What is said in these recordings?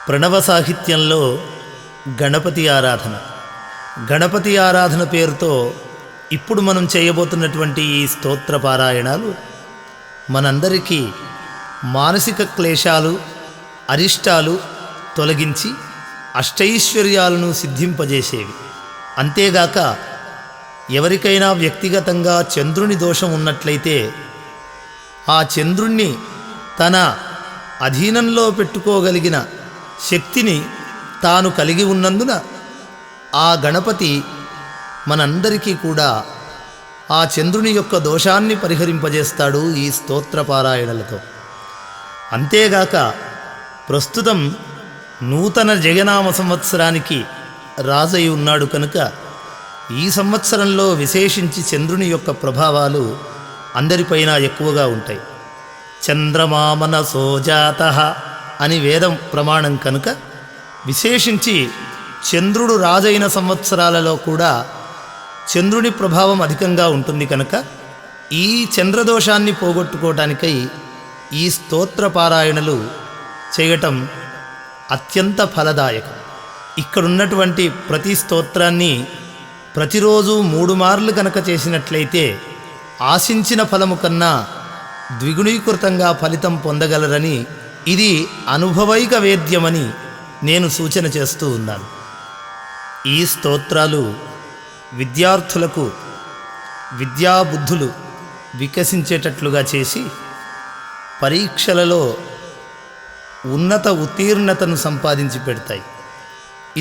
ప్రణవ సాహిత్యంలో గణపతి ఆరాధన పేరుతో ఇప్పుడు మనం చేయబోతున్నటువంటి ఈ స్తోత్ర పారాయణాలు మనందరికీ మానసిక క్లేశాలు అరిష్టాలు తొలగించి అష్టైశ్వర్యాలను సిద్ధింపజేసేవి. అంతేగాక ఎవరికైనా వ్యక్తిగతంగా చంద్రుని దోషం ఉన్నట్లయితే ఆ చంద్రుణ్ణి తన అధీనంలో పెట్టుకోగలిగిన శక్తిని తాను కలిగి ఉన్నందున ఆ గణపతి మనందరికీ కూడా ఆ చంద్రుని యొక్క దోషాన్ని పరిహరింపజేస్తాడు ఈ స్తోత్ర పారాయణలతో. అంతేగాక ప్రస్తుతం నూతన జగనామ సంవత్సరానికి రాజై ఉన్నాడు కనుక ఈ సంవత్సరంలో విశేషించి చంద్రుని యొక్క ప్రభావాలు అందరిపైన ఎక్కువగా ఉంటాయి. చంద్రమా మనసో జాతః అని వేదం ప్రమాణం కనుక విశేషించి చంద్రుడు రాజైన సంవత్సరాలలో కూడా చంద్రుని ప్రభావం అధికంగా ఉంటుంది కనుక ఈ చంద్రదోషాన్ని పోగొట్టుకోవటానికై ఈ స్తోత్ర పారాయణలు చేయటం అత్యంత ఫలదాయకం. ఇక్కడున్నటువంటి ప్రతి స్తోత్రాన్ని ప్రతిరోజు 3 మార్లు కనుక చేసినట్లయితే ఆశించిన ఫలము కన్నా ద్విగుణీకృతంగా ఫలితం పొందగలరని, ఇది అనుభవైక వేద్యమని నేను సూచన చేస్తూ ఉన్నాను. ఈ స్తోత్రాలు విద్యార్థులకు విద్యాబుద్ధులు వికసించేటట్లుగా చేసి పరీక్షలలో ఉన్నత ఉత్తీర్ణతను సంపాదించి పెడతాయి.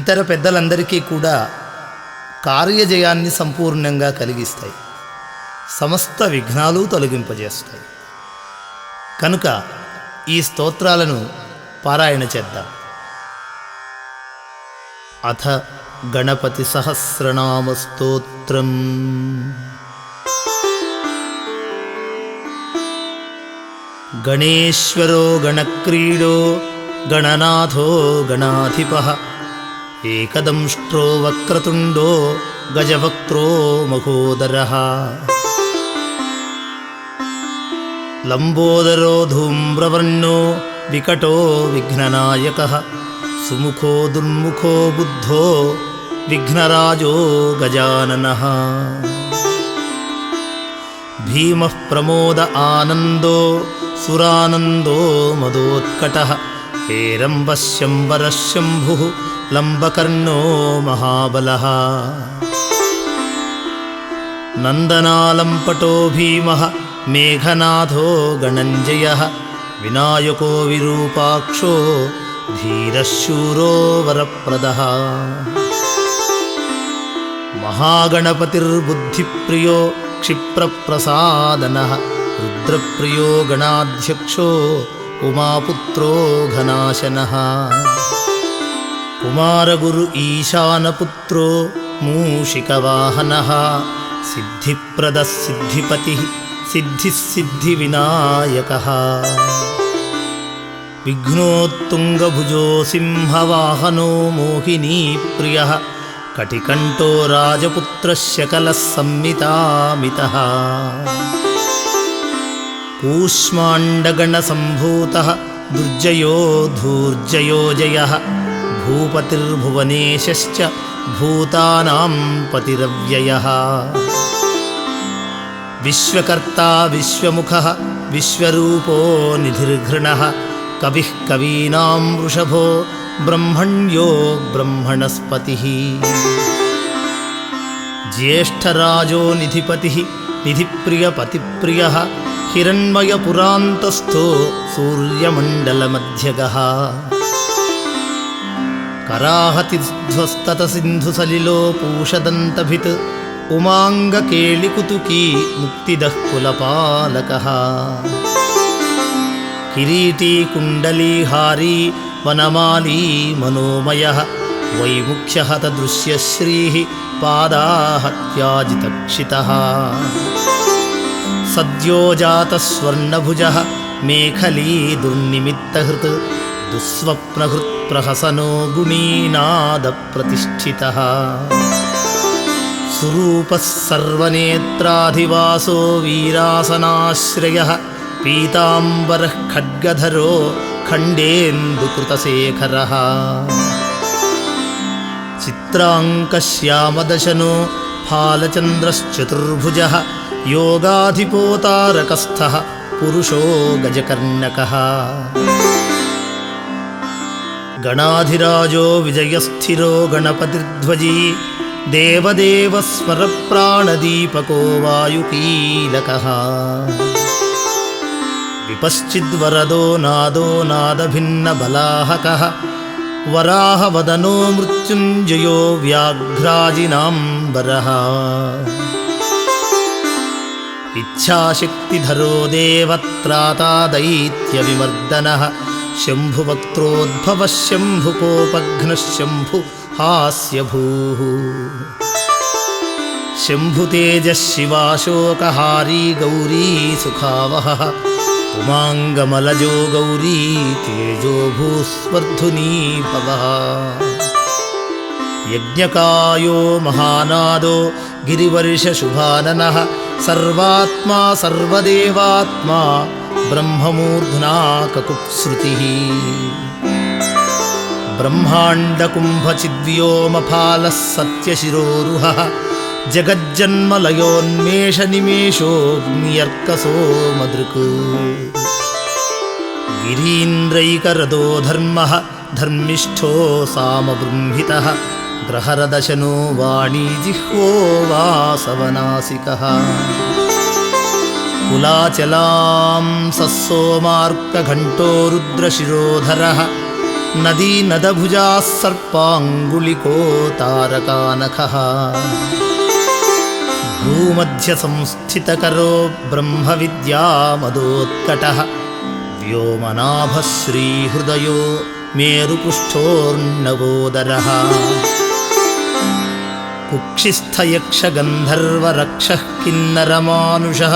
ఇతర పెద్దలందరికీ కూడా కార్యజయాన్ని సంపూర్ణంగా కలిగిస్తాయి. సమస్త విఘ్నాలు తొలగింపజేస్తాయి. కనుక ఈ స్తోత్రాలను పారాయణ చేద్దాం. అథ గణపతి సహస్రనామ స్తోత్రం. గణేశ్వరో గణక్రీడో గణనాథో గణాధిపః ఏకదంష్ట్రో వక్రతుండో గజవక్త్రో మహోదరః లంబోదరో ధూమ్రవర్ణో వికటో విఘ్ననాయకః సుముఖో దుర్ముఖో బుద్ధో విఘ్నరాజో గజాననః భీమః ప్రమోద ఆనందో సురానందో మదోత్కటః హేరంబః శంబరః శంభుః లంబకర్ణో మహాబలః నందనాలంపటో భీమః మేఘనాథో గణంజయః వినాయకో విరూపాక్షో ధీరశూరో వరప్రదః మహాగణపతిర్బుద్ధిప్రియో క్షిప్రప్రసాదనః రుద్రప్రియో గణాధ్యక్షో ఉమాపుత్రో ఘనాశనః కుమారగురు ఈశానపుత్రో మూషికవాహనః సిద్ధిప్రదః సిద్ధిపతిః సిద్ధివినాయకః విఘ్నోత్తుంగభుజో సింహవాహనో మోహినీప్రియః కటికంఠో రాజపుత్రః శకలः సంమితామితః కూష్మాండగణసంభూతః దుర్జయో ధూర్జయో జయః భూపతిర్భువనేశశ్చ భూతానాం పతిరవ్యయః విశ్వకర్తా విశ్వముఖః విశ్వరూపో నిధిర్ఘృణః కవిః కవీనాం వృషభో బ్రహ్మణ్యో బ్రహ్మణస్పతిః జ్యేష్ఠరాజో నిధిపతిః నిధిప్రియపతిప్రియః హిరణ్మయపురాంతస్థో సూర్యమండలమధ్యగః కరాహతిధ్వస్తత సింధుసలిలో పూషదంతభిత్ ఉమాంగకేళికుతుకీ ముక్తిదః కులపాలకః కిరీటీ కుండలీహారీ వనమాలీ మనోమయః వైముఖ్యః తదృశ్యశ్రీః పాదాహత్యాజితక్షితః సద్యోజాతస్వర్ణభుజః మేఖలీ దుర్నిమిత్తహృత్ దుస్వప్నహృత్ప్రహసనో గుణీనాదప్రతిష్ఠితః సురూపః సర్వనేత్రాధివాసో వీరాసనాశ్రయః పీతాంబరః ఖడ్గధరో खण्डेन्दुकृतशेखरः चित्राङ्कश्यामदशनो फालचन्द्रश्चतुर्भुजः योगाधिपोतारकस्थः पुरुषो गजकर्णकः गणाधिराजो विजयस्थिरो गणपतिर्ध्वजी देवदेवस्मरप्राणदीपको वायुकीलकः विपश्चिद्वरदो नादो नादभिन्नबलाहकः वराहवदनो मृत्युञ्जयो व्याघ्राजिनाम्बरः इच्छाशक्तिधरो देवत्राता दैत्यविमर्दनः शम्भुवक्त्रोद्भवः शम्भुकोपघ्नः शम्भुहास्यभूः शम्भुतेजः शिवाशोकहारी गौरी सुखावहः उमाङ्गमलजो गौरी तेजो भूस्वर्धुनी भवः यज्ञकायो महानादो गिरिवर्षशुभाननः सर्वात्मा सर्वदेवात्मा ब्रह्ममूर्ध्ना ककुत्सृतिः ब्रह्माण्डकुम्भचिद्व्योमफालः सत्यशिरोरुहः जगज्जन्मलयोन्मेषनिमेषोऽग्न्यर्कसोमदृक् गिरीन्द्रैकरदो धर्मः धर्मिष्ठो सामबृंहितः ग्रहरदशनो वाणीजिह्वो वासवनासिकः कुलाचलांसः सोमार्कघण्टो रुद्रशिरोधरः नदीनदभुजाः सर्पाङ्गुलिको तारकानखः भूमध्यसंस्थितकरो ब्रह्मविद्यामदोत्कटः व्योमनाभः श्रीहृदयो मेरुपृष्ठोर्णवोदरः कुक्षिस्थयक्षगन्धर्वरक्षः किन्नरमानुषः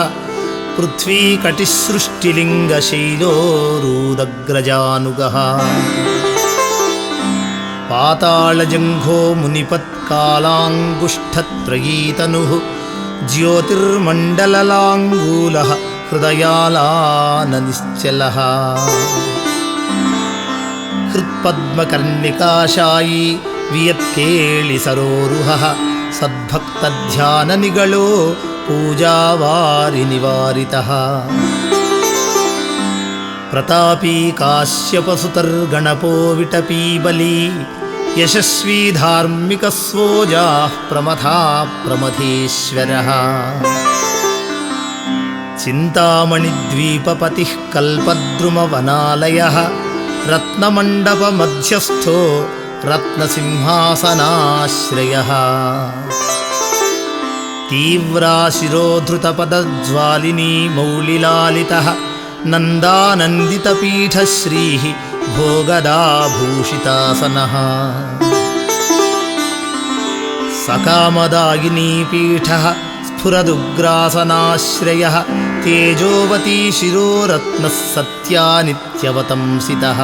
पृथ्वीकटिसृष्टिलिङ्गशैलो रूदग्रजानुगः पातालजङ्घो मुनिपत्कालाङ्गुष्ठत्रयीतनुः ज्योतिर्मण्डललाङ्गूलः हृदयालाननिश्चलः हृत्पद्मकर्णिकाशायी वियत्केलिसरोरुहः सद्भक्तध्याननिगलो पूजावारिनिवारितः प्रतापी काश्यपसुतर्गणपो विटपीबली यशस्वी धार्मिकस्वोजाः प्रमथा प्रमथेश्वरः चिन्तामणिद्वीपपतिः कल्पद्रुमवनालयः रत्नमण्डपमध्यस्थो रत्नसिंहासनाश्रयः तीव्राशिरोधृतपदज्वालिनी मौलिलालितः नन्दानन्दितपीठश्रीः भोगदाभूषितासनः सकामदायिनीपीठः स्फुरदुग्रासनाश्रयः तेजोवती शिरोरत्नः सत्यानित्यवतंसितः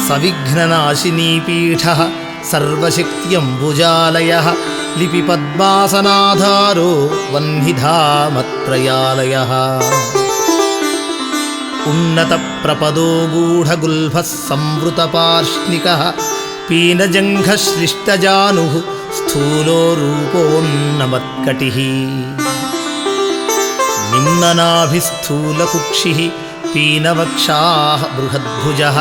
सविघ्ननाशिनीपीठः सर्वशक्त्यम्बुजालयः लिपिपद्मासनाधारो वह्निधामत्रयालयः उन्नतप्रपदो गूढगुल्भः संवृतपार्ष्णिकः पीनजङ्घश्लिष्टजानुः स्थूलो रूपोन्नमत्कटिः निम्ननाभिस्थूलकुक्षिः पीनवक्षाः बृहद्भुजः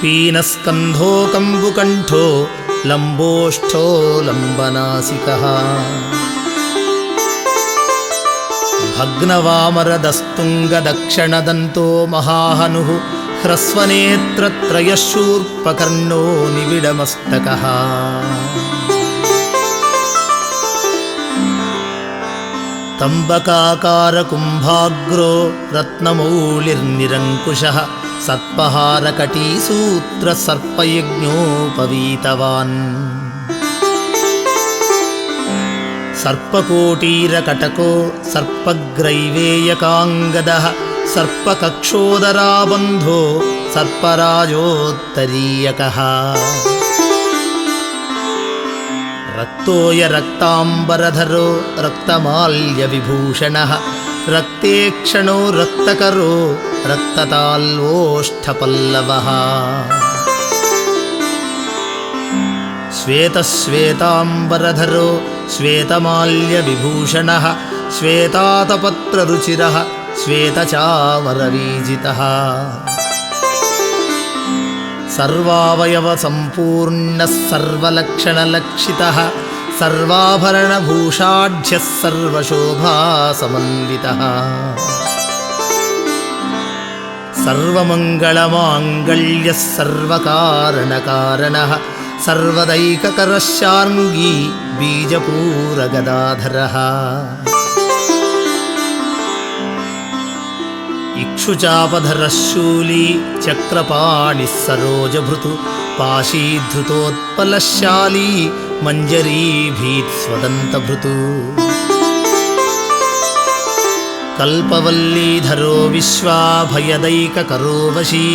पीनस्कन्धो कम्बुकण्ठो लम्बोष्ठो लम्बनासिकः भग्नवामरदस्तुङ्गदक्षिणदन्तो महाहनुः ह्रस्वनेत्रत्रयः शूर्पकर्णो निबिडमस्तकः तम्बकाकारकुम्भाग्रो रत्नमौलिर्निरङ्कुशः सत्पहारकटीसूत्रसर्पयज्ञोपवीतवान् सर्पकोटीरकटको सर्पग्रैवेयकाङ्गदः सर्पकक्षोदराबन्धो सर्पराजोत्तरीयकः रक्तोय रक्ताम्बरधरो रक्तमाल्यविभूषणः रक्तेक्षणो रक्तकरो रक्तताल्वोष्ठपल्लवः श्वेतश्वेताम्बरधरो श्वेतमाल्यविभूषणः श्वेतातपत्ररुचिरः श्वेतचामरवीजितः सर्वावयवसम्पूर्णः सर्वलक्षणलक्षितः सर्वाभरणभूषाढ्यः सर्वशोभासमन्वितः सर्वमङ्गलमाङ्गल्यः सर्वकारणकारणः सर्वदैककरः शार्ङ्गी बीजपूरगदाधरः इक्षुचापधरः शूली चक्रपाणिः सरोजभृतु पाशीधृतोत्पलशाली मञ्जरीभीत्स्वदन्तभृतु कल्पवल्लीधरो विश्वाभयदैककरो वशी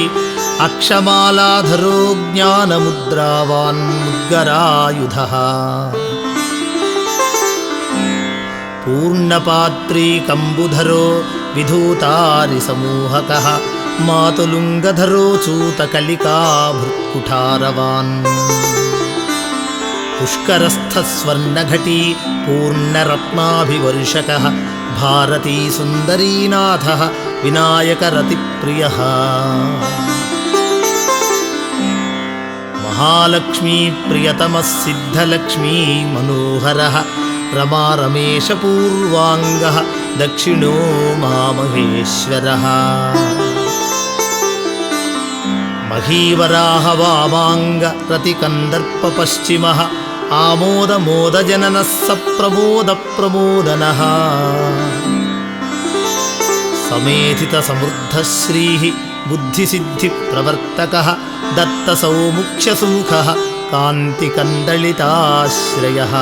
अक्षमालाधरो ज्ञानमुद्रावान्मुद्गरायुधः पूर्णपात्रीकम्बुधरो विधूतारिसमूहकः मातुलुङ्गधरो चूतकलिकाभृत्कुठारवान् पुष्करस्थस्वर्णघटी पूर्णरत्नाभिवर्षकः भारती सुन्दरीनाथः विनायकरतिप्रियः महालक्ष्मी प्रियतमः सिद्धलक्ष्मी मनोहरः रमारमेशपूर्वाङ्गः दक्षिणो मामहेश्वरः महीवराहवामाङ्गरतिकन्दर्पपश्चिमः आमोदमोदजननः सप्रमोदप्रमोदनः समेधितसमृद्धश्रीः बुद्धिसिद्धिप्रवर्तकः दत्तसौमुख्यसुमुखः कान्तिकन्दलिताश्रयः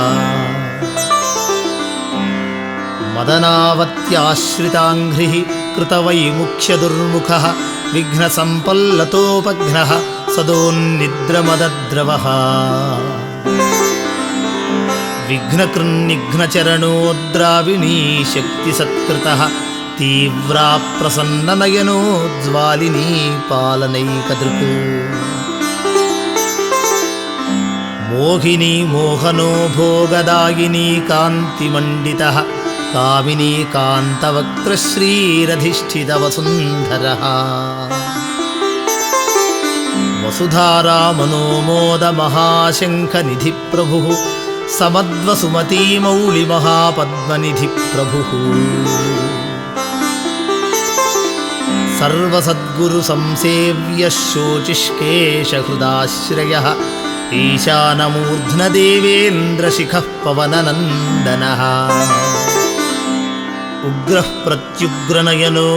मदनावत्याश्रिताङ्घ्रिः कृतवैमुख्यदुर्मुखः विघ्नसम्पल्लतोपघ्नः सदोन्निद्रमदद्रवः विघ्नकृन्निघ्नचरणोद्राविणी शक्तिसत्कृतः तीव्राप्रसन्ननयनो ज्वालिनी पालनैकदृक् मोहिनी मोहनो भोगदायिनी कान्तिमण्डितः कामिनी कान्तवक्त्रश्रीरधिष्ठितवसुन्धरः वसुधारामनोमोदमहाशङ्खनिधिप्रभुः समद्वसुमतीमौलिमहापद्मनिधिप्रभुः सर्वसद्गुरुसंसेव्यः शोचिष्केशहृदाश्रयः ईशानमूर्ध्नदेवेन्द्रशिखः पवननन्दनः उग्रः प्रत्युग्रनयनो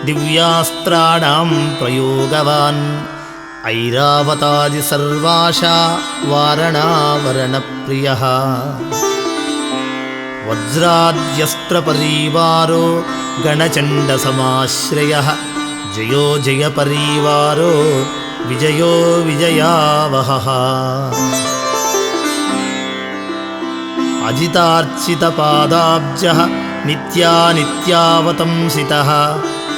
दिव्यास्त्राणां प्रयोगवान् ऐरावतादिसर्वाशा वारणावरणप्रियः वज्राद्यस्त्रपरीवारो गणचण्डसमाश्रयः जयो जयपरीवारो विजयो विजयावहः अजितार्चितपादाब्जः नित्यानित्यावतंसितः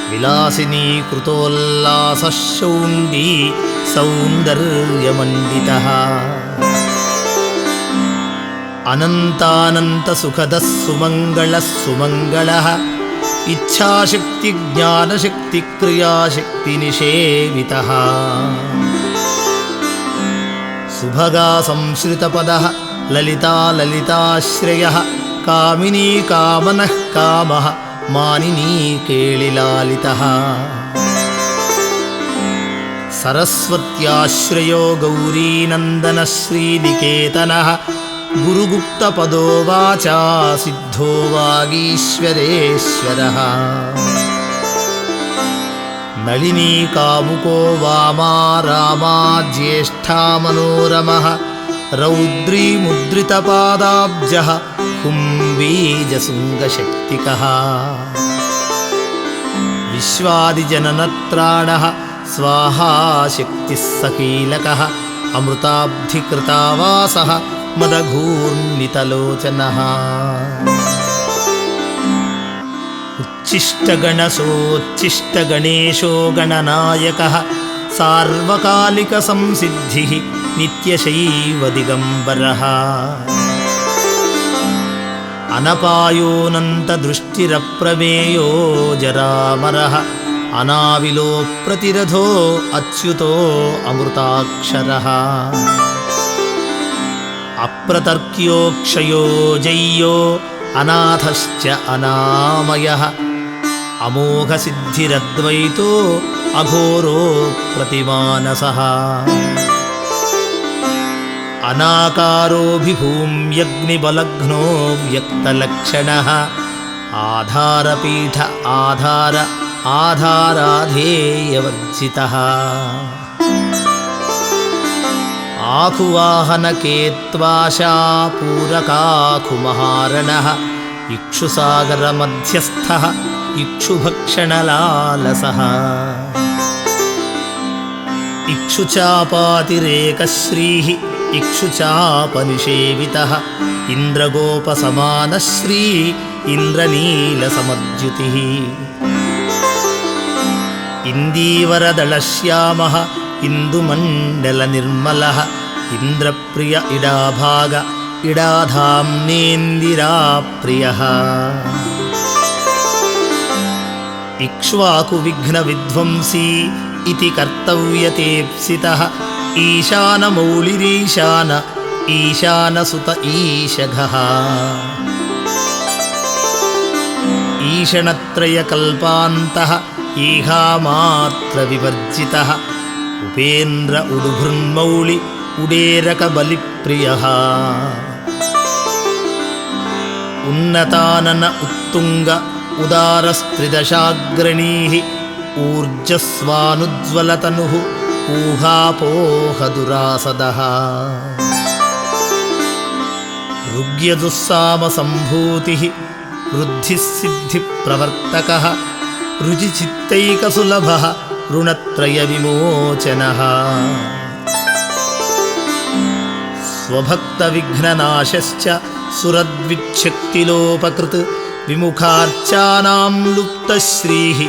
विलासिनीकृतोल्लासः शौण्डी सौन्दर्यमण्डितः अनन्तानन्तसुखदः सुमङ्गलः सुमङ्गलः इच्छाशक्तिज्ञानशक्तिक्रियाशक्तिनिषेवितः सुभगा संश्रितपदः ललिता ललिताश्रयः कामिनी कामनः कामः मानिनी केलिलालितः सरस्वत्याश्रयो गौरीनन्दनः श्रीनिकेतनः गुरुगुप्तपदो वाचा सिद्धो वागीश्वरेश्वरः नलिनी कामुको वामा रामा ज्येष्ठा मनोरमः रौद्री मुद्रितपादाब्जः कुम्बीजशृङ्गशक्तिकः विश्वादिजननत्राणः स्वाहा शक्तिः सकीलकः अमृताब्धिकृतावासः मदघूर्णितलोचनः उच्छिष्टगणेशो गणनायकः सार्वकालिकसंसिद्धिः नित्यशैव दिगम्बरः अनपायोऽनन्तदृष्टिरप्रमेयो जरामरः अनाविलो प्रतिरथो अच्युतो अमृताक्षरः अप्रतर्क्यो क्षयो जय्यो अनाथश्च अनामयः अमोघसिद्धिरद्वैतो अघोरो प्रतिमानसः अनाकारोऽभिभूम्यग्निबलघ्नो व्यक्तलक्षणः आधारपीठ आधाराधेयवर्जितः आकुवाहनकेत्वाशापूरकाकुमहारणः इक्षुसागरमध्यस्थः इक्षुभक्षणलालसः इक्षुचापातिरेकश्रीः इक्षुचापनिषेवितः इन्द्रगोपसमानश्री इन्द्रनीलसमद्युतिः इन्दीवरदलश्यामः इन्दुमण्डलनिर्मलः इन्द्रप्रिय इडाभाग इडाधाम्नेन्दिराप्रियः इक्ष्वाकुविघ्नविध्वंसी इति कर्तव्यतेप्सितः ईशानमौलिरीशान ईशानसुत ईशघः ईषणत्रयकल्पान्तः ईहामात्रविवर्जितः उपेन्द्र उडुभृन्मौळि उडेरकबलिप्रियः उन्नतानन उत्तुंग उदारस्त्रिदशाग्रणीः ऊर्जस्वानुज्वलतनुः ऊहापोहदुरासदः ऋग्यदुस्सामसम्भूतिः वृद्धिसिद्धिप्रवर्तकः रुचिचित्तैकसुलभः ऋणत्रयविमोचनः स्वभक्तविघ्ननाशश्च सुरद्विच्छक्तिलोपकृत् विमुखार्चानां लुप्तश्रीः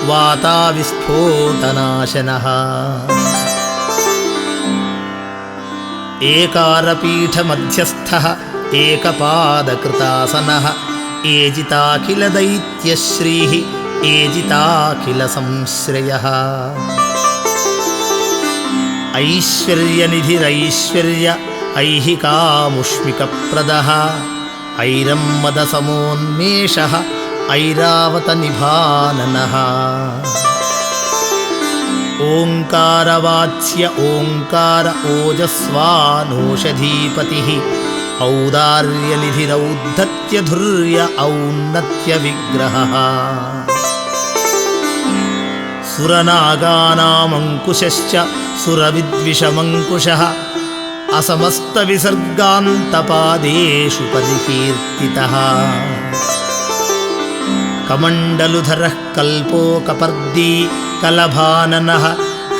वाताविस्फोटनाशनः एकारपीठमध्यस्थः एकपादकृतासनः एजिताखिलदैत्यश्रीः एजिताखिलसंश्रयः ऐश्वर्यनिधिरैश्वर्य ऐहिकामुष्मिकप्रदः ऐरम्मदसमोन्मेषः ऐरावतनिभाननः ओङ्कारवाच्य ओङ्कार ओजस्वानोषधीपतिः औदार्यनिधिरौद्धत्यधुर्य औन्नत्यविग्रहः सुरनागानामङ्कुशश्च सुरविद्विषमङ्कुशः असमस्तविसर्गान्तपादेषु परिकीर्तितः कमण्डलुधरः कल्पोकपर्दी कलभाननः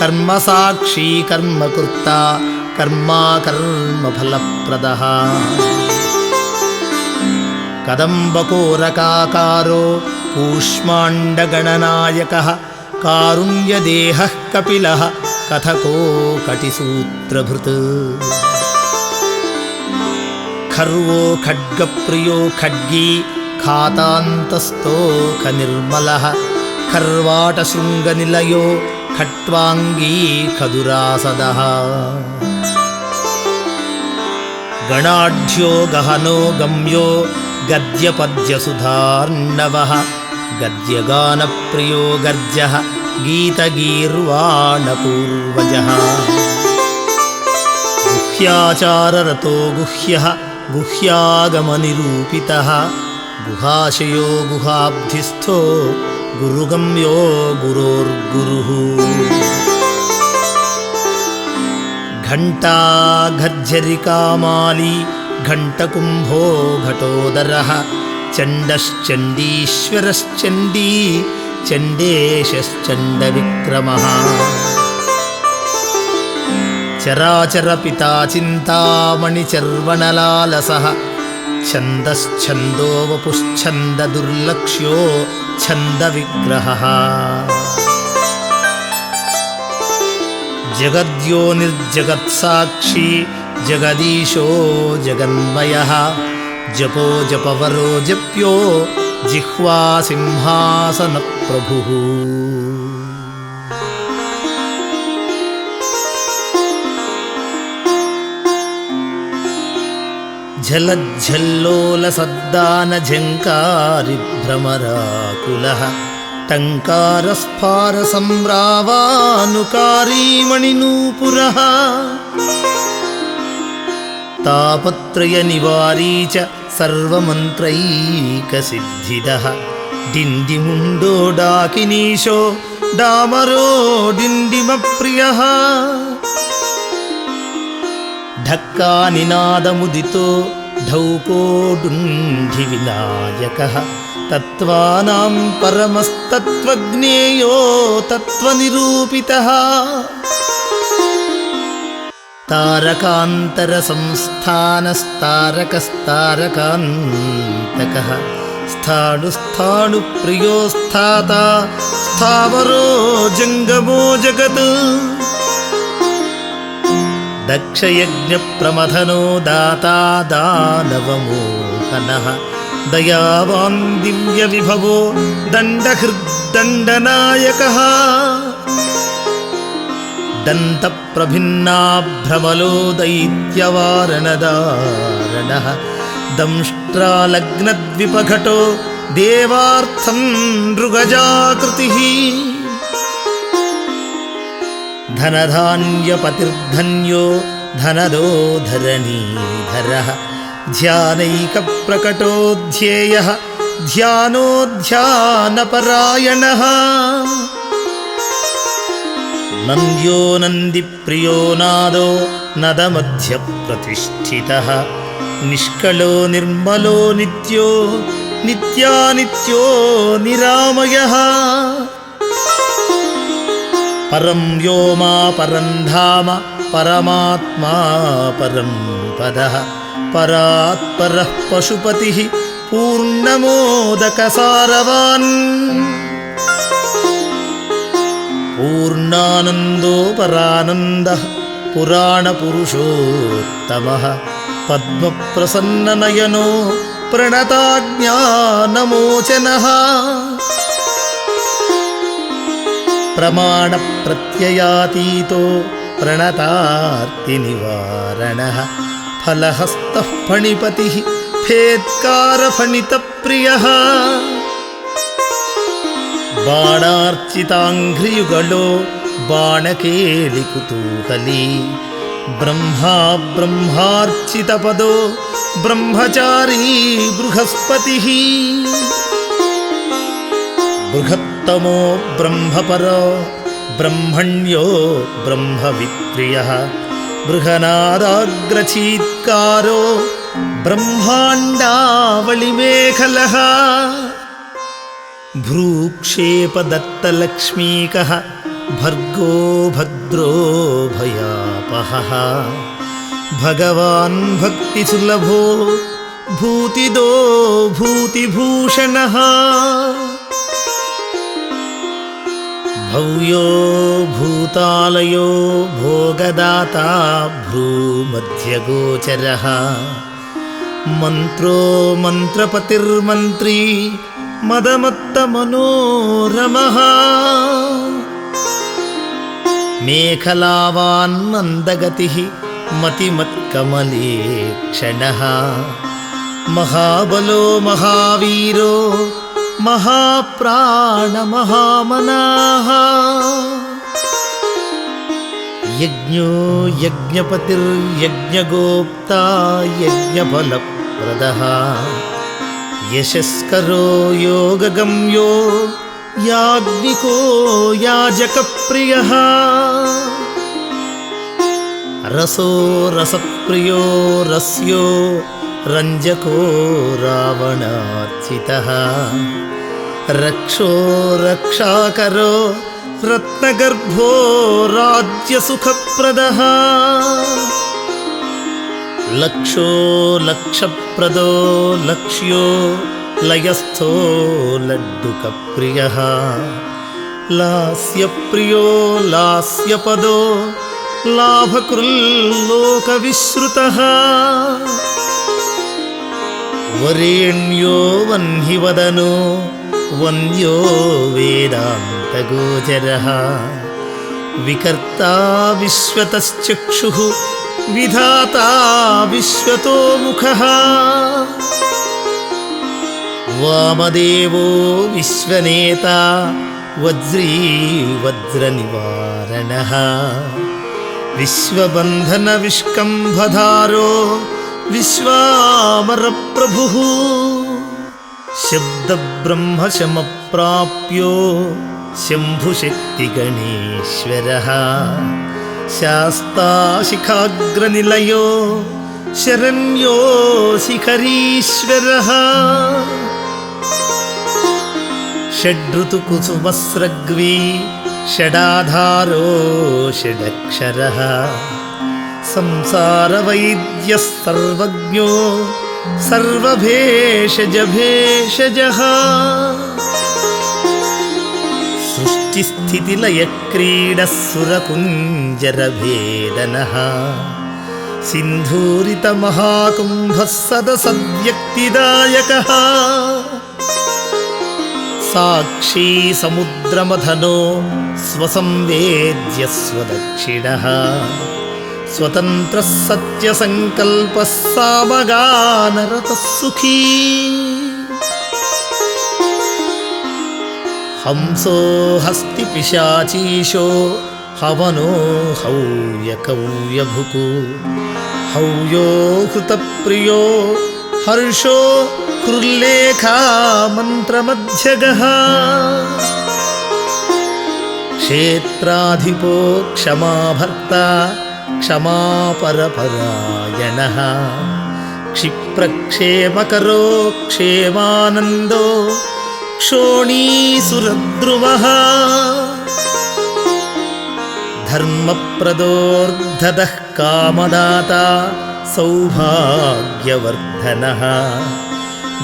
कर्मसाक्षी कर्मकृता कर्मफलप्रदः कदम्बकोरकाकारो कूष्माण्डगणनायकः कारुण्यदेहः कपिलः कथको कटिसूत्रभृत् खर्वो खड्गप्रियो खड्गी खातान्तस्थोखनिर्मलः खर्वाटशृङ्गनिलयो खट्वाङ्गी खदुरासदः गणाढ्यो गहनो गम्यो गद्यपद्यसुधार्णवः गद्यगानप्रियो गर्जः गीतगीर्वाणपूर्वजः गुह्याचाररतो गुह्यः गुह्यागमनिरूपितः गुहाशयो गुहाब्धिस्थो गुरुगम्यो गुरोर्गुरुः घण्टा घर्झरिकामाली घण्टकुम्भो घटोदरः चण्डश्चण्डीश्वरश्चण्डी चण्डेशश्चण्डविक्रमः चराचरपिता चिन्तामणिचर्वणलालसः ఛందశ్చందోవపుశ్చందదుర్లక్ష్యో ఛందవిగ్రహः జగద్యో నిర్జగత్సాక్షి జగదీశో జగన్మయః జపో జపవరో జప్యో జిహ్వా సింహాసన ప్రభుః झलज्झल्लोलसद्दानझङ्कारि भ्रमराकुलः टङ्कारस्फारसम्रावानुकारी मणिनूपुरः तापत्रयनिवारी च सर्वमन्त्रैकसिद्धिदः डिण्डिमुण्डो डाकिनीशो डामरो डिण्डिमप्रियः ढक्कानिनादमुदितो ढौकोडुण्ढि विनायकः तत्त्वानां परमस्तत्त्वज्ञेयो तत्त्वनिरूपितः तारकान्तरसंस्थानस्तारकस्तारकान्तकः स्थाणुस्थाणुप्रियो स्थाता स्थावरो जङ्गमो जगत् दक्षयज्ञप्रमथनो दाता दानवमोहनः दयावान् दिव्यविभवो दण्डहृद्दण्डनायकः दन्तप्रभिन्नाभ्रमलो दैत्यवारणदारणः दंष्ट्रालग्नद्विपघटो देवार्थं नृगजाकृतिः धनधान्यपतिर्धन्यो धनदो धरणीधरः ध्यानैकप्रकटो ध्येयः ध्यानो ध्यानपरायणः नन्द्यो नन्दिप्रियो नादो नदमध्यप्रतिष्ठितः निष्कलो निर्मलो नित्यो नित्यानित्यो निरामयः परं व्योमा परं धाम परमात्मा परं पदः परात्परः पशुपतिः पूर्णमोदकसारवान् पूर्णानन्दो परानन्दः पुराणपुरुषोत्तमः पद्मप्रसन्ननयनो प्रणताज्ञानमोचनः प्रमाणप्रत्ययातीतो प्रणतार्तिनिवारणः फलहस्तः फणिपतिः फेत्कारफणितप्रियः बाणार्चिताङ्घ्रियुगलो बाणकेलिकुतूहली ब्रह्मा ब्रह्मार्चितपदो ब्रह्मचारी बृहस्पतिः बृहत्तमो ब्रह्मपरो ब्रह्मण्यो ब्रह्मविप्रियः बृहनादाग्रचीत्कारो ब्रह्माण्डावलिमेखलः भ्रूक्षेपदत्तलक्ष्मीकः भर्गो भद्रो भयापहः भगवान् भक्तिसुलभो भूतिदो भूतिभूषणः भव्यो भूतालयो भोगदाता भ्रूमध्यगोचरः मन्त्रो मन्त्रपतिर्मन्त्री मदमत्तमनोरमः मेखलावान्मन्दगतिः मतिमत्कमलेक्षणः महाबलो महावीरो महाप्राणमहामनाः यज्ञो यज्ञपतिर्यज्ञगोप्ता यज्ञफलप्रदः यशस्करो योगगम्यो याज्ञिको याजकप्रियः रसो रसप्रियो रस्यो रञ्जको रावणार्चितः रक्षो रक्षाकरो रत्नगर्भो राज्यसुखप्रदः లక్షో లక్షప్రదో లక్ష్యో లయస్థో లడ్డుకప్రియః లాస్యప్రియో లాస్యపదో లాభకృల్లోకవిశ్రుతః వరేణ్యో వహ్నివదనో వంద్యో వేదాంతగోచరః వికర్తా విశ్వతశ్చక్షుః విధాతా విశ్వతోముఖః వామదేవో విశ్వనేతా వజ్రీ వజ్రనివారణః విశ్వబంధన విష్కంభధారో విశ్వామరప్రభుః శబ్దబ్రహ్మశమప్రాప్యో శంభుశక్తిగణేశ్వరः శాస్తాశిఖాగ్రనిలయో శరణ్యో శిఖరీశ్వరः షడ్ఋతుకుసుమస్రగ్వీ షడాధారో షడక్షరः సంసారవైద్యः సర్వజ్ఞో సర్వభేషజభేషజः సృష్టిస్థితిలయక్రీడः సురకుంజరభేదనः సింధూరితమహాకుంభः సదసద్వ్యక్తిదాయకः సాక్షీ సముద్రమథనో స్వసంవేద్య స్వదక్షిణః స్వతంత్రः సత్యసంకల్పः సామగానరతः సుఖీ హంసో హస్తి పిశాచీశో హవనో హౌయకౌయభుకు హౌయో హృతప్రియో హర్షో కృల్లేఖా మంత్రమధ్యగః క్షేత్రాధిపో క్షమాభర్త క్షమాపరపరాయణః క్షిప్రక్షేమకరో క్షేమానందో క్షోణీసురద్రువః ధర్మప్రదోర్ధదః కామదాతా సౌభాగ్యవర్ధనః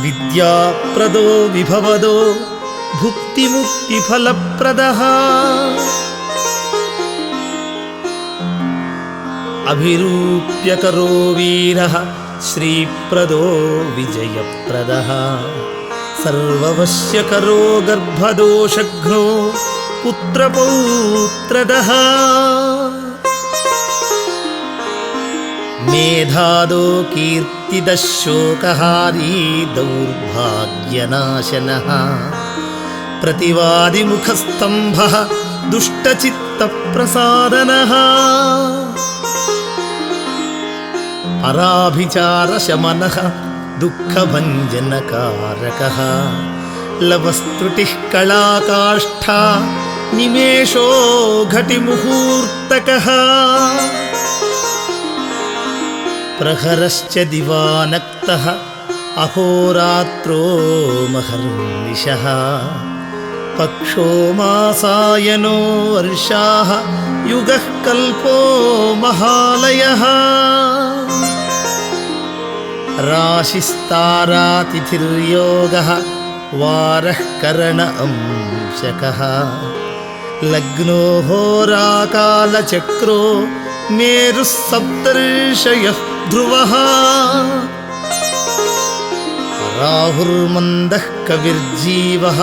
విద్యాప్రదో విభవదో భుక్తిముక్తిఫలప్రదః అభిరూప్యకరో వీరః శ్రీప్రదో విజయప్రదః సర్వవశ్యకరో గర్భదోషఘ్నో పుత్రపౌత్రదః మేధాదో కీర్తిదః శోకహారీ దౌర్భాగ్యనాశనః ప్రతివాదిముఖస్తంభః దుష్టచిత్తప్రసాదనః పరాభిచారశమనః దుఃఖభంజనకారకः లవస్త్రుటిః కళాకాష్ఠా నిమేషో ఘటిముహూర్తకः ప్రహరశ్చ దివానక్తః అహోరాత్రో మహర్నిశః పక్షో మాసాయనో వర్షాః యుగః కల్పో మహాలయః రాశిస్తారాతిథిర్యోగః వారః కరణ అంశకः లగ్నో హోరాకాలచక్రో మేరుః సప్తర్షయః ధ్రువः రాహుర్మందః కవిర్జీవः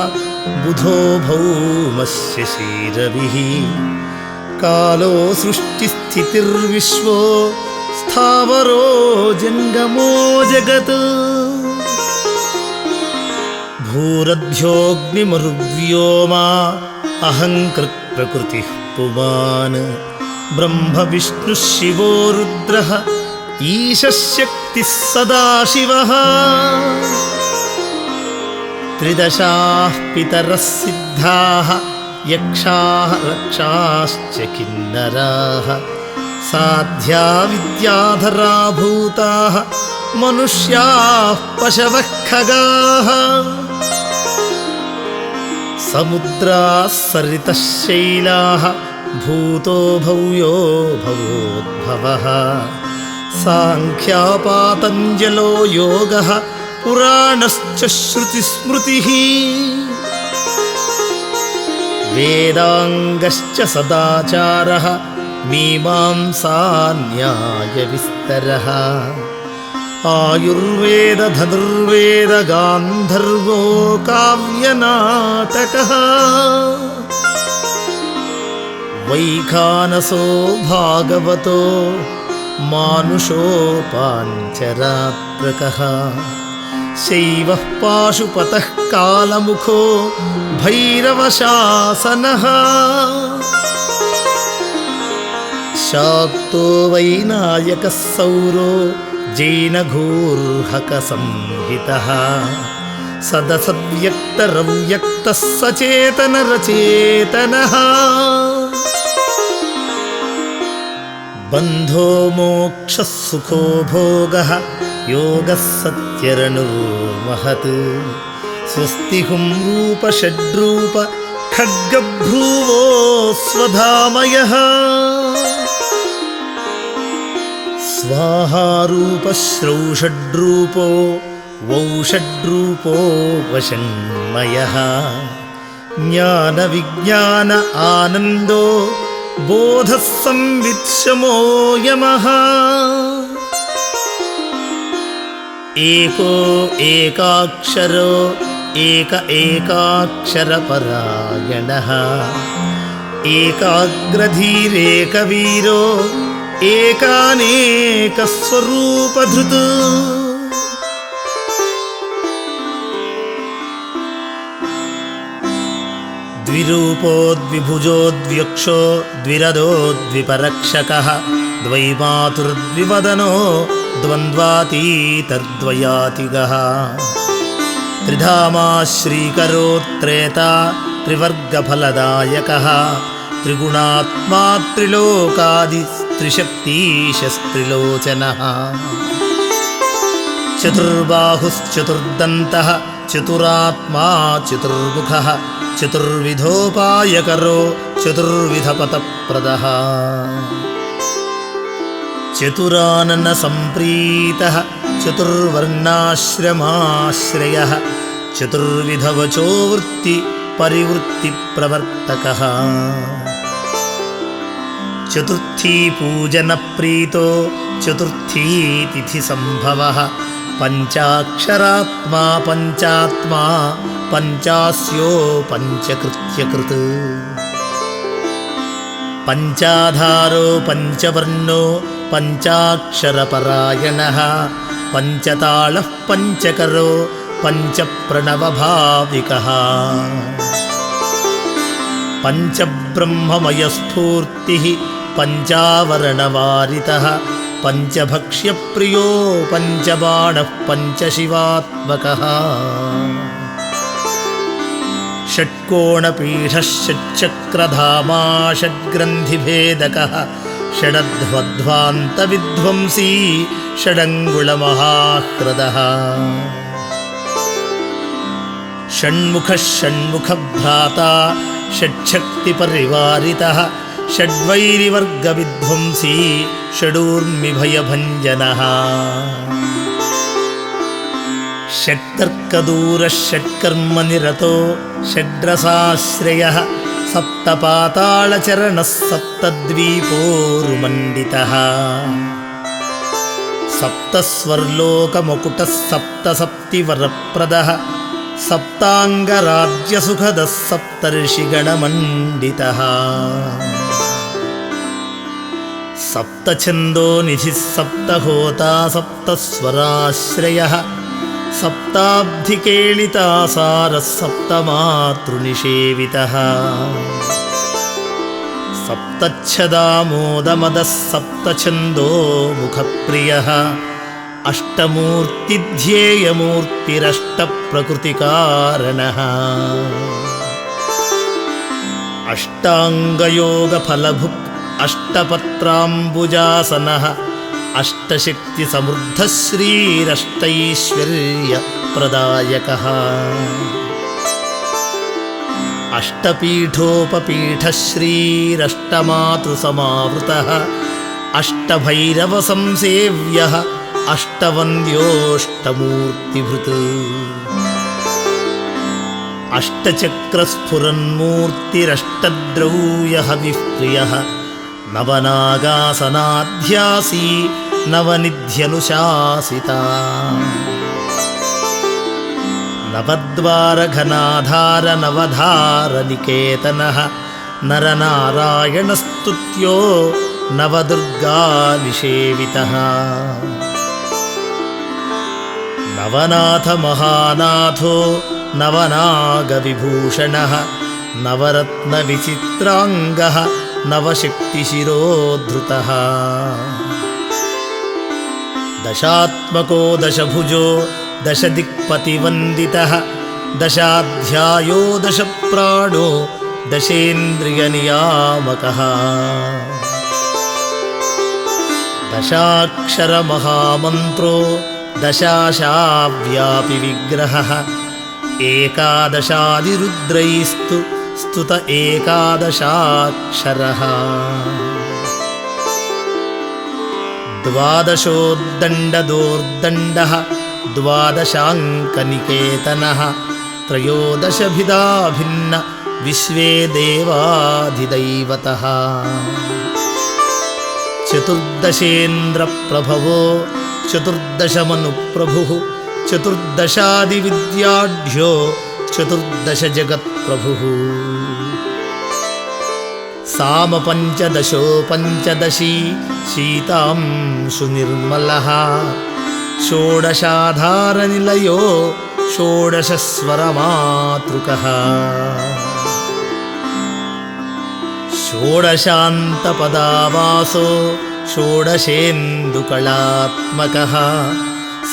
బుధో భౌమస్య శీరవిః కాలో సృష్టిస్థితిర్విశ్వో స్థావరో జంగమో జగత్ భూరధ్యోగ్నిమరువ్యోమా అహంకృత్ ప్రకృతిః పుమాన్ బ్రహ్మ విష్ణు శివో రుద్రః ఈశశక్తిః సదాశివః త్రిదశాః పితరः సిద్ధాః యక్షాః రక్షాశ్చ కిన్నరాః సాధ్యా విద్యాధరా భూతాః మనుష్యాః పశవః ఖగాః సముద్రాः సరితः శైలాः భూతో భవ్యో భవోద్భవः సాంఖ్యాపాతంజలో యోగః పురాణశ్చ శృతిస్మృతిః వేదాంగశ్చ సదాచారః మీమాంసా న్యాయవిస్తరః ఆయుర్వేద ధనుర్వేద గాంధర్వో కావ్యనాటకః వైఖానసో భాగవతో మానుషో పాంచరాత్రకః శైవః పాశుపతః కాలముఖో భైరవశాసనః శాక్తో వైనాయకः సౌరో జైనఘోర్హక సంహితః సదసద్వ్యక్తరవ్యక్తः సచేతనరచేతనః బంధో మోక్షः సుఖో భోగः యోగः సత్యరనుర్మహత్ స్వస్తిహుం రూప షడ్రూప ఖడ్గభ్రువో స్వధామయః స్వాహారూప శ్రౌషడ్రూపో వౌషడ్రూపో వషణ్మయః జ్ఞాన విజ్ఞాన ఆనందో బోధః సంవిత్సమో యమః ఏకో ఏకాక్షరో ఏకాక్షరపరాయణః ఏకాగ్రధీరేకవీరో ఏకానేకస్వరూపధృత్ ద్విరూపో ద్విభుజో ద్వ్యక్షో ద్విరదో ద్విపరక్షకః ద్వైమాతుర్ద్వివదనో ద్వంద్వాతీతర్ద్వయాతిగః త్రిధామా శ్రీకరో త్రేతా త్రివర్గఫలదాయకః త్రిగుణాత్మా త్రిలోకాది త్రిశక్తిశస్త్రిలోచనః చతుర్బాహుశ్చతుర్దంతః చతురాత్మా చతుర్ముఖః చతుర్విధోపాయకరో చతుర్విధపతప్రదః చతురానన సంప్రీతః చతుర్వర్ణాశ్రమాశ్రయః చతుర్విధవచో వృత్తి పరివృత్తి ప్రవర్తకః చతుర్థీ పూజన ప్రీతో చతుర్థీ తిథి సంభవః పంచాక్షరాత్మా పంచాత్మా పంచాస్యో పంచకృత్యకృత్ పంచాధారో పంచవర్ణో పంచాక్షరపరాయణః పంచతాళః పంచకరో పంచప్రణవభావికః పంచబ్రహ్మమయస్ఫూర్తిః పంచావరణవారితః పంచభక్ష్యప్రియో పంచబాణః పంచశివాత్మకः షట్కోణపీఠः షట్చక్రధామా షడ్గ్రంథిభేదకः షడధ్వధ్వాन्तవిధ్వంసీ షడంగుళమహాహృదः షణ్ముఖः షణ్ముఖభ్రాతా షట్శక్తిపరివారితः షడ్వైరివర్గవిధ్వంసీ షడూర్మిభయభञ्जनः షట్కర్కదూరः షట్కర్మనిరతో షడ్రసాశ్రయः సప్తపాతాళచరణः సప్తద్వీపోరుమండితः సప్తస్వర్లోకముకుటः సప్తసప్తివరప్రదः సప్తాంగరాజ్యసుఖదः సప్తర్షిగణమండితः సప్తఛందోనిధిः సప్తహోతా సప్తస్వరాశ్రయः సప్తాబ్ధికేళితాసారः సప్తమాతృనిషేవితः సప్తచ్ఛదామోదమదः సప్తఛందోముఖప్రియः అష్టమూర్తిధ్యేయమూర్తిరష్టప్రకృతికారణः అష్టాంగయోగఫలభుక్ అష్టపత్రాంబుజాసనः అష్టశక్తిసమృద్ధ శ్రీరష్టైశ్వర్యప్రదాయకः అష్టపీఠోపపీఠ శ్రీరష్టమాతృసమావృతः అష్టభైరవ సంసేవ్యః అష్టవంద్యోష్టమూర్తిభృత్ అష్టచక్రస్ఫురన్మూర్తిరష్టద్రవ్యః విప్రియః నవనాగాసనాధ్యాసీ నవనిధ్యనుశాసితా నవద్వారఘనాధార నవధారనికేతనః నరనారాయణస్తుత్యో నవదుర్గానిషేవితః నవనాథ మహానాథో నవనాగవిభూషణః నవరత్నవిచిత్రాంగః నవశక్తిశిరోద్ధృతః దశాత్మకో దశభుజో దశదిక్పతివందితః దశాధ్యాయో దశప్రాణో దశేంద్రియనియామకః దశాక్షరమహామంత్రో దశాశావ్యాపి విగ్రహः ఏకాదశాదిరుద్రైస్తు స్తుత ఏకాదశాక్షరः ద్వాదశోద్దండదోర్దండః ద్వాదశాంకనికేతనः త్రయోదశభిదా భిన్న విశ్వే దేవాధిదైవతః చతుర్దశేంద్రప్రభవో చతుర్దశమనుప్రభుః చతుర్దశాదివిద్యాఢ్యో చతుర్దశ జగత్ప్రభుః సామపంచదశో పంచదశీ శీతాంశు నిర్మలః షోడశాధారనిలయో షోడశస్వరమాతృకः షోడశాంతపదావాసో షోడశేందుకళాత్మకः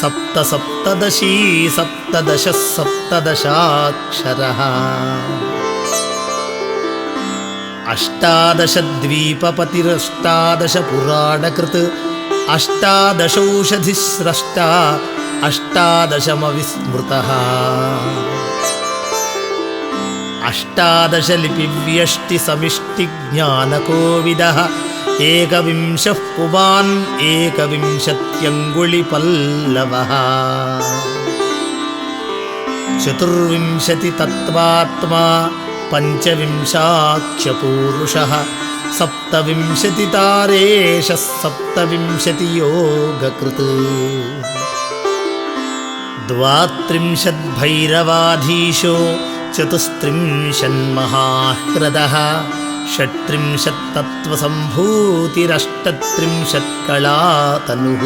సప్తసప్తదశీ సప్తదశ సప్తదశాక్షరः అష్టాదశద్వీపపతిరష్టాదశ పురాణకృత్ అష్టాదశౌషధిస్రష్టా అష్టాదశమవిస్మృతः అష్టాదశలిపివ్యష్టిసమిష్టిజ్ఞానకోవిదः ఏకవింశః పుమాన్ ఏకవింశత్యంగుళిపల్లవः చతుర్వింశతితత్వాత్మా పంచవింశాఖ్యపూరుషः సప్తవింశతితారేషः సప్తవింశతియోగకృత్ ద్వాత్రింశద్భైరవాధీశో చతుస్త్రింశన్మహాహ్రదः షట్త్రింశత్తత్వసంభూతిరష్టత్రింశత్కళాతనుః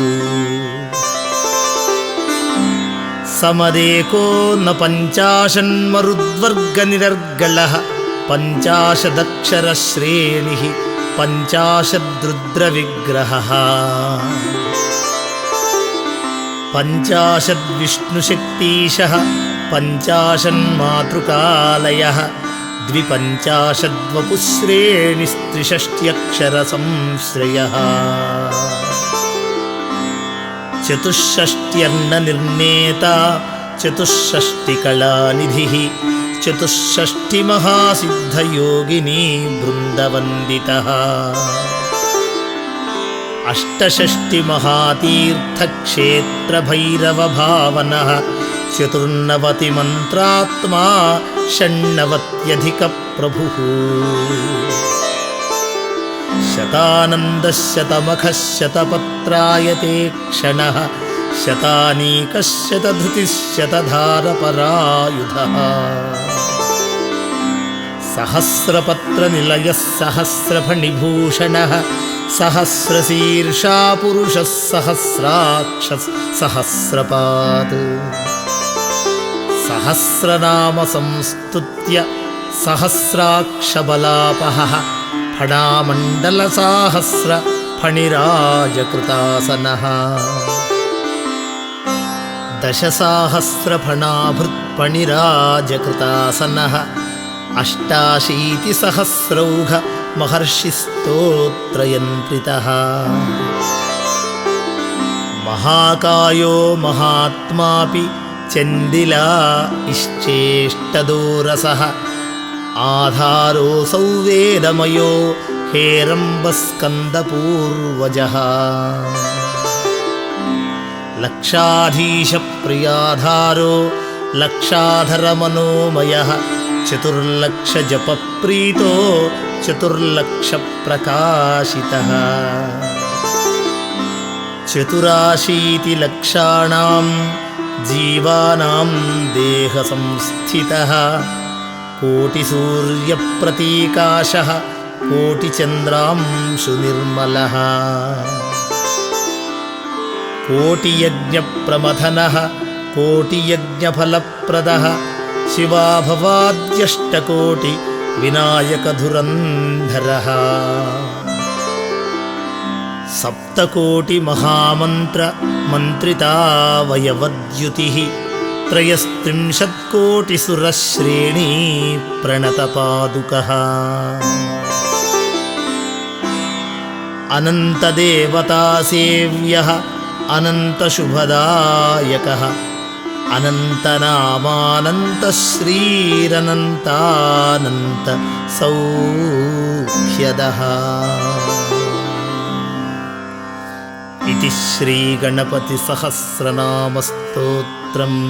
సమదేకో న పంచాశన్మరుద్వర్గనిరర్గళः పంచాశదక్షరశ్రేణిః పంచాశద్రుద్రవిగ్రహः పంచాశద్విష్ణుశక్तीशः పంచాశన్మాతృకాలయः ద్విపంచాశద్వపుశ్రేణిస్త్రిషష్ట్యక్షరసంశ్రయः చతుషష్ట్యర్ణనిర్ణేత చతుషష్టికళానిధిః చతుషష్టిమహాసిద్ధయోగినీ బృందవందితः అష్టషష్టిమహాతీర్థక్షేత్రభైరవభావనः చతుర్నవతిమంత్రాత్మా షణ్ణవత్యధికప్రభుః శతానందः శతమఖः శతపత్రాయతే క్షణः శతానీకः శతధృతిः శతధారపరాయుధः సహస్రపత్రనిలయः సహస్రఫణిభూషణः సహస్రశీర్షా పురుషः సహస్రాక్షः సహస్రపాత్ సహస్రనామ సంస్తుత్య సహస్రాక్షబలాపహః ఫణామండలసాహస్ర ఫణిరాజకృతాసనః దశసాహస్రఫణాభృత్ఫణిరాజకృతాసనः అష్టాశీతిసహస్రౌఘ మహర్షిస్తోత్రయంత్రితः మహాకాయో మహాత్మాపి చందిలా ఇశ్చేష్టదోరసః ఆధారోऽసౌ వేదమయో हेरम्बस्कन्दपूर्वजः लक्षाधीशप्रियाधारो लक्षाधरमनोमयः चतुर्लक्षजपप्रीतो चतुर्लक्षप्रकाशितः चतुराशीतिलक्षाणां जीवानां देहसंस्थितः कोटिसूर्यप्रतीकाशः कोटिचन्द्रांशुनिर्मलः कोटियज्ञप्रमथनः कोटियज्ञफलप्रदः शिवाभवाद्यष्टकोटिविनायकधुरन्धरः सप्तकोटिमहामन्त्रमन्त्रितावयवद्युतिः त्रयस्त्रिंशत्कोटिसुरश्रेणी प्रणतपादुकः अनन्तदेवतासेव्यः अनन्तशुभदायकः अनन्तनामानन्तश्रीरनन्तानन्तसौख्यदः इति श्रीगणपतिसहस्रनामस्तोत्रम्।